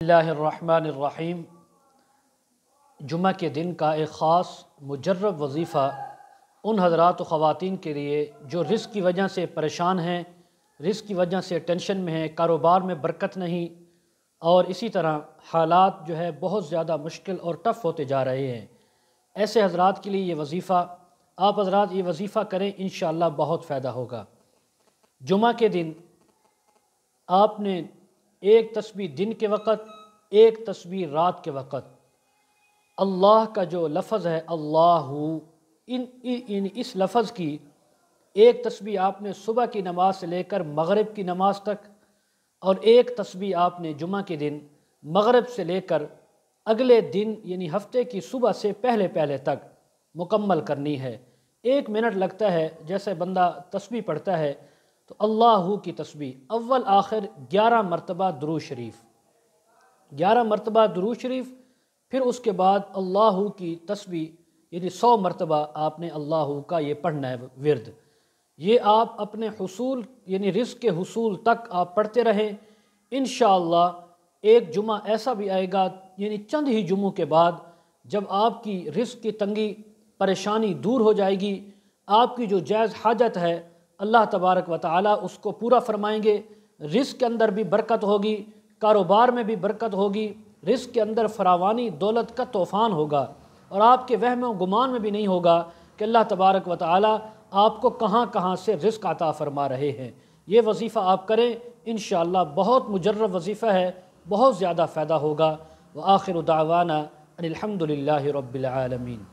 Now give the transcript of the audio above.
اللہ الرحمن الرحیم۔ جمعہ کے دن کا ایک خاص مجرب وظیفہ ان حضرات و خواتین کے لیے جو رزق کی وجہ سے پریشان ہیں، رزق کی وجہ سے ٹینشن میں ہیں، کاروبار میں برکت نہیں، اور اسی طرح حالات جو ہے بہت زیادہ مشکل اور ٹف ہوتے جا رہے ہیں۔ ایسے حضرات کے لیے یہ وظیفہ، آپ حضرات یہ وظیفہ کریں، انشاءاللہ بہت فائدہ ہوگا۔ جمعہ کے دن آپ نے ایک تسبیح دن کے وقت، ایک تسبیح رات کے وقت، اللہ کا جو لفظ ہے اللہ، اس لفظ کی ایک تسبیح آپ نے صبح کی نماز سے لے کر مغرب کی نماز تک، اور ایک تسبیح آپ نے جمعہ کے دن مغرب سے لے کر اگلے دن یعنی ہفتے کی صبح سے پہلے تک مکمل کرنی ہے۔ 1 منٹ لگتا ہے، جیسے بندہ تسبیح پڑھتا ہے تو اللہ کی تسبیح اول آخر 11 مرتبہ درود شریف، 11 مرتبہ درود شریف، پھر اس کے بعد اللہ کی تسبیح یعنی 100 مرتبہ آپ نے اللہ کا یہ پڑھنا ہے ورد۔ یہ آپ اپنے حصول یعنی رزق کے حصول تک آپ پڑھتے رہیں۔ انشاءاللہ ایک جمعہ ایسا بھی آئے گا، یعنی چند ہی جمعوں کے بعد، جب آپ کی رزق کی تنگی پریشانی دور ہو جائے گی، آپ کی جو جائز حاجت ہے اللہ تبارک و تعالی اس کو پورا فرمائیں گے۔ رزق کے اندر بھی برکت ہوگی، کاروبار میں بھی برکت ہوگی، رزق کے اندر فراوانی دولت کا طوفان ہوگا، اور آپ کے وہم و گمان میں بھی نہیں ہوگا کہ اللہ تبارک و تعالی آپ کو کہاں کہاں سے رزق عطا فرما رہے ہیں۔ یہ وظیفہ آپ کریں، انشاءاللہ بہت مجرب وظیفہ ہے، بہت زیادہ فائدہ ہوگا۔ وآخر دعوانا ان الحمد للہ رب العالمین۔